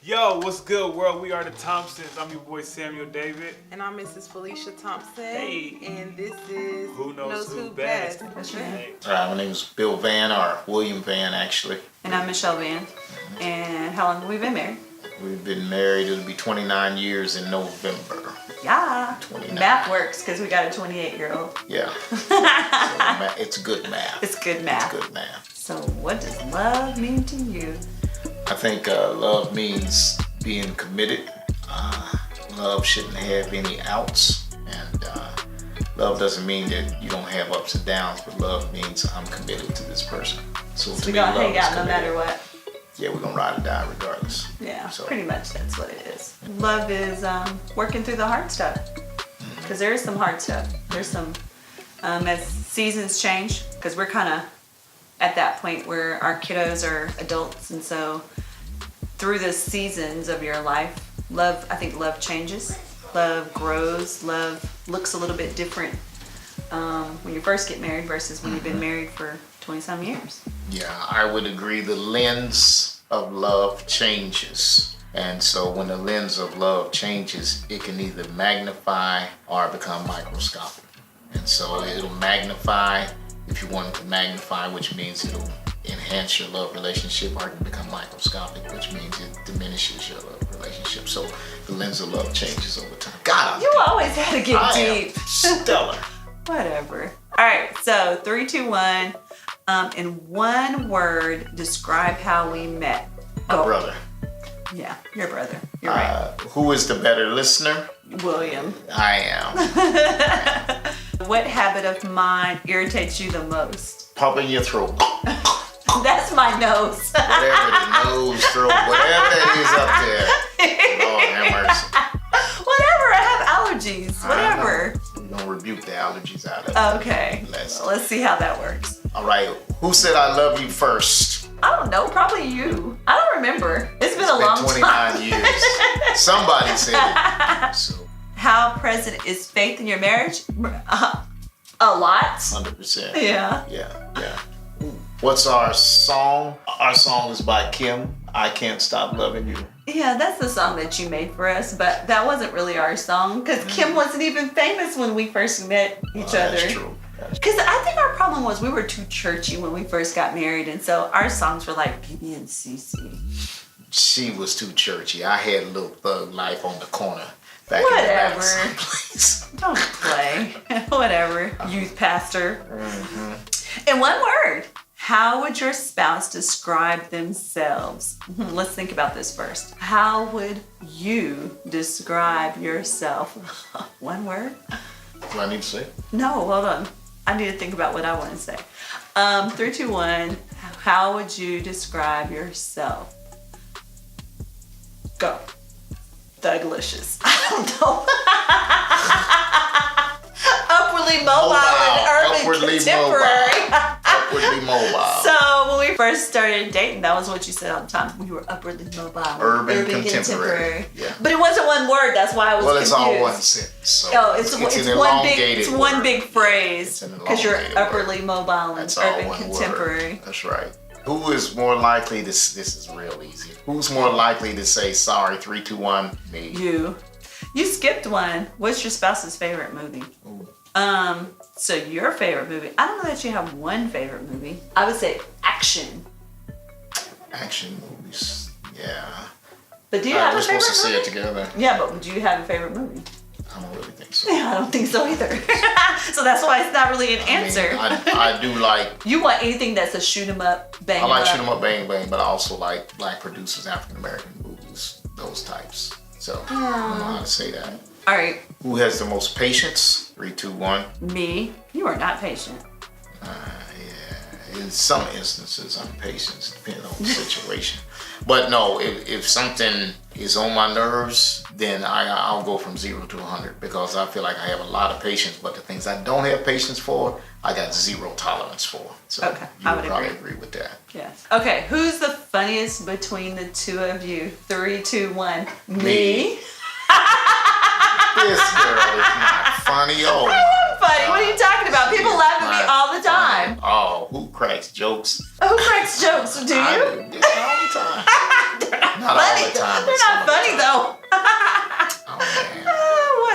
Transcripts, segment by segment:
Yo, what's good, world? We are the Thompsons. I'm your boy Samuel David. And I'm Mrs. Felicia Thompson. Hey. And this is Who Knows Who Best. That's right. My name is Bill Vann, or William Vann, actually. And I'm Michelle Vann. And how long have we been married? We've been married, it'll be 29 years in November. Yeah. 29. Math works because we got a 28-year-old. Yeah. It's good math. It's good math. It's good math. So what does love mean to you? I think love means being committed. Love shouldn't have any outs. And love doesn't mean that you don't have ups and downs, but love means I'm committed to this person. So to We me, gonna love hang is out no committed. matter what. Yeah, we're gonna ride or die regardless. Yeah, So- pretty much that's what it is. Love is working through the hard stuff. Because there is some hard stuff. There's some, as seasons change, because we're kind of at that point where our kiddos are adults. And so through the seasons of your life, I think love changes. Love grows. Love looks a little bit different when you first get married versus when you've been married for 20-some years. Yeah, I would agree. The lens of love changes. And so when the lens of love changes, it can either magnify or become microscopic. And so it'll magnify if you want it to magnify, which means it'll enhance your love relationship, or it can become microscopic, which means it diminishes your love relationship. So the lens of love changes over time. God, You always had to get deep. Stellar. Whatever. All right, so 3, 2, 1. In one word, describe how we met. My brother. Yeah, your brother. You're right. Who is the better listener? William. I am. What habit of mine irritates you the most? Pumping your throat. That's my nose. Whatever the nose, throat, whatever that is up there. Lord have mercy. Whatever, I have allergies. Whatever. We're going to rebuke the allergies out of it. Okay. Let's see how that works. All right. Who said I love you first? I don't know, probably you. I don't remember. It's been a long 29 time. years. Somebody said it. So, How present is faith in your marriage? A lot. 100%. Yeah. Yeah. What's our song? Our song is by Kim. I Can't Stop Loving You. Yeah, that's the song that you made for us, but that wasn't really our song because Kim wasn't even famous when we first met each other. That's true. Because I think our problem was we were too churchy when we first got married, and so our songs were like BB and CC. She was too churchy. I had a little thug life on the corner. Back Whatever. In the back someplace. Don't play. Whatever. Youth pastor. Mm-hmm. In one word, how would your spouse describe themselves? Let's think about this first. How would you describe yourself? One word? Do I need to say it? No, hold on. I need to think about what I want to say. 3, 2, 1. How would you describe yourself? Go. Thuglicious. I don't know. Upwardly mobile and urban contemporary. Upwardly mobile. So when we first started dating, that was what you said all the time. We were upwardly mobile. Urban contemporary. Yeah. But it wasn't one word. That's why I was confused. It's all one sentence. So Oh, it's an one big elongated one word. big phrase It's an because you're elongated upwardly word. mobile and That's all urban one contemporary. word. That's right. Who is more likely to? This is real easy. Who's more likely to say sorry? 3, 2, 1. Me. You skipped one. What's your spouse's favorite movie? Ooh. So your favorite movie? I don't know that you have one favorite movie. I would say action. Action movies. Yeah. But do you have We're a favorite supposed to say movie? it together. Yeah, but do you have a favorite movie? I don't really think so. Yeah, I don't think so either. So that's why it's not really an answer. I do like. You want anything that's a shoot 'em up, bang 'em I like up. shoot 'em up, bang bang, but I also like black producers, African American movies, those types. So I don't know how to say that. All right, Who has the most patience? 3, 2, 1. me. You are not patient. Yeah. In some instances, I'm patient, depending on the situation. But no, if something is on my nerves, then I'll go from 0 to 100 because I feel like I have a lot of patience. But the things I don't have patience for, I got 0 tolerance for. So Okay, you I would would probably agree. agree with that. Yes. Okay, who's the funniest between the two of you? 3, 2, 1. Me. This girl is not funny. Oh, I am funny. What are you talking about? People laugh at me all the time. Oh, who cracks jokes? Who cracks jokes? Do I you? do. Yeah, all the time. Not all the time, but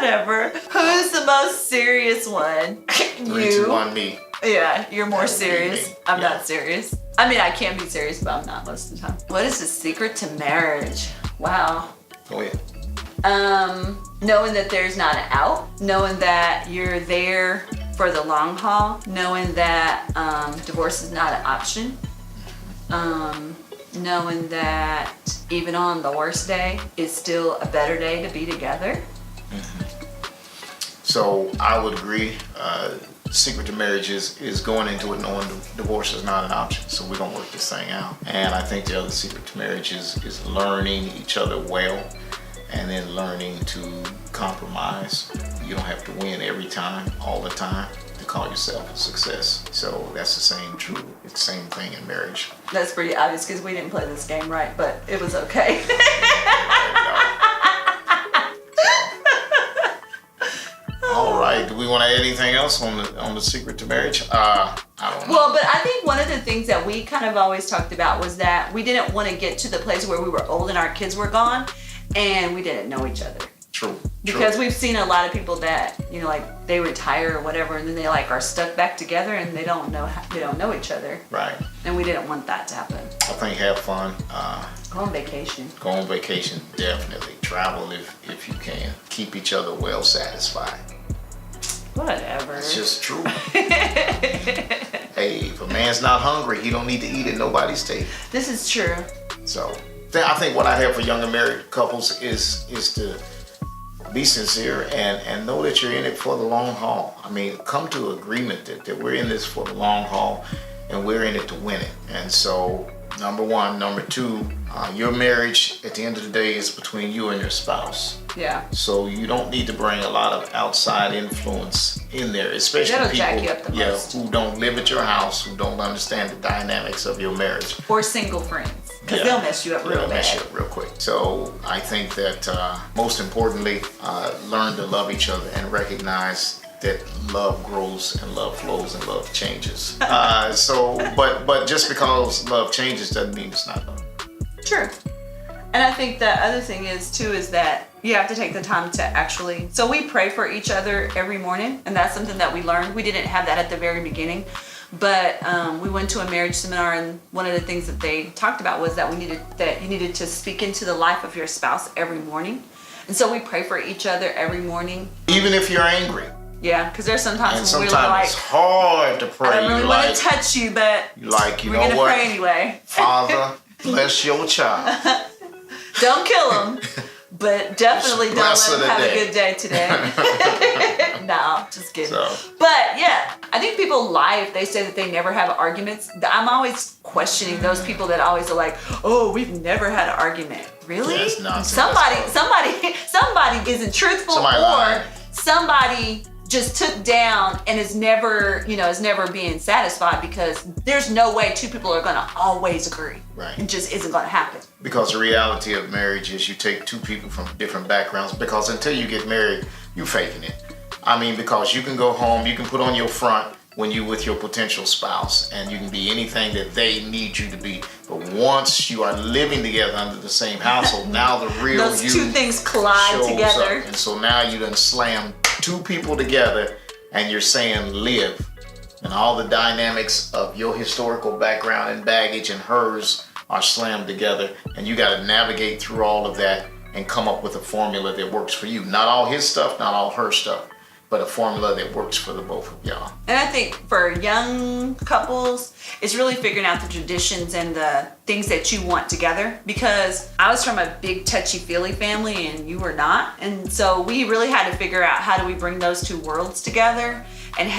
Whatever. Who's the most serious one? 3, 2, 1, me. Yeah, you're more That would be serious. me. I'm Yeah. not serious. I mean, I can be serious, but I'm not most of the time. What is the secret to marriage? Wow. Go ahead. Knowing that there's not an out, knowing that you're there for the long haul, knowing that divorce is not an option, knowing that even on the worst day, it's still a better day to be together. So I would agree. Secret to marriage is going into it knowing divorce is not an option. So we're gonna work this thing out. And I think the other secret to marriage is learning each other well, and then learning to compromise. You don't have to win every time, all the time, to call yourself a success. So that's the same true. It's the same thing in marriage. That's pretty obvious because we didn't play this game right, but it was okay. All right. Do we want to add anything else on the secret to marriage? I don't know. Well, but I think one of the things that we kind of always talked about was that we didn't want to get to the place where we were old and our kids were gone and we didn't know each other. True. Because we've seen a lot of people that, you know, like they retire or whatever and then they like are stuck back together and they don't know each other. Right. And we didn't want that to happen. I think have fun. Go on vacation. Go on vacation, definitely. Travel if you can. Keep each other well satisfied. Whatever. It's just true. Hey, if a man's not hungry, he don't need to eat at nobody's table. This is true. So I think what I have for younger married couples is to be sincere and know that you're in it for the long haul. I mean, come to agreement that we're in this for the long haul and we're in it to win it. And so, number one. Number two, your marriage at the end of the day is between you and your spouse. Yeah. So you don't need to bring a lot of outside influence in there, especially That'll people jack you up the most. who don't live at your house, who don't understand the dynamics of your marriage. Or single friends. Because Yeah. they'll mess you up real They'll bad. mess you up real quick. So I think that most importantly, learn to love each other and recognize that love grows and love flows and love changes. But just because love changes doesn't mean it's not love. True. And I think the other thing is that you have to take the time to actually, so we pray for each other every morning, and that's something that we learned. We didn't have that at the very beginning, but we went to a marriage seminar, and one of the things that they talked about was that you needed to speak into the life of your spouse every morning. And so we pray for each other every morning. Even if you're angry. Yeah, because there's sometimes And when we're sometimes like, it's hard to pray. I don't really You want like, to touch you, but you we're know going to what? pray anyway. Father, bless your child. Don't kill them, but definitely don't Bless let her them have a today. good day today. No, just kidding. So. But yeah, I think people lie if they say that they never have arguments. I'm always questioning those people that always are like, "Oh, we've never had an argument." Really? That's nonsense. Somebody isn't truthful, Somebody or lying. somebody just took down and is never being satisfied, because there's no way two people are gonna always agree. Right. It just isn't gonna happen. Because the reality of marriage is you take two people from different backgrounds, because until you get married, you faking it. I mean, because you can go home, you can put on your front when you with your potential spouse, and you can be anything that they need you to be. But once you are living together under the same household, now the real Those you two things collide shows together. up. And so now you done slam two people together, and you're saying live. And all the dynamics of your historical background and baggage and hers are slammed together, and you got to navigate through all of that and come up with a formula that works for you. Not all his stuff, not all her stuff, but a formula that works for the both of y'all. And I think for young couples, it's really figuring out the traditions and the things that you want together. Because I was from a big touchy-feely family and you were not. And so we really had to figure out, how do we bring those two worlds together? And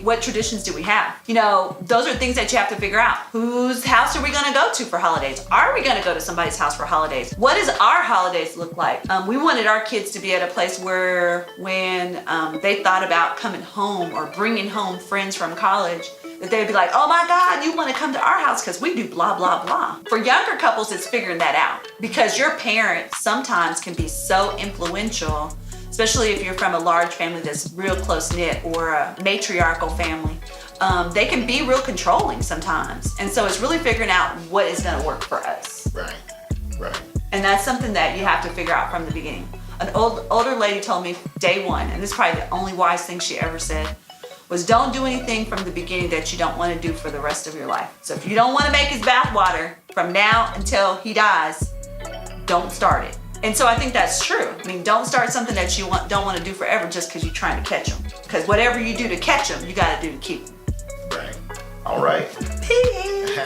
what traditions do we have? You know, those are things that you have to figure out. Whose house are we gonna go to for holidays? Are we gonna go to somebody's house for holidays? What does our holidays look like? We wanted our kids to be at a place where when they thought about coming home or bringing home friends from college, that they'd be like, oh my God, you wanna come to our house because we do blah, blah, blah. For younger couples, it's figuring that out, because your parents sometimes can be so influential, especially if you're from a large family that's real close-knit, or a matriarchal family. They can be real controlling sometimes. And so it's really figuring out what is gonna work for us. Right, right. And that's something that you have to figure out from the beginning. an older lady told me day one, and this is probably the only wise thing she ever said, was don't do anything from the beginning that you don't want to do for the rest of your life. So if you don't want to make his bath water from now until he dies, don't start it. And so I think that's true. I mean, don't start something that you don't want to do forever just because you're trying to catch them. Because whatever you do to catch them, you got to do to keep them. Right. All right. Peace.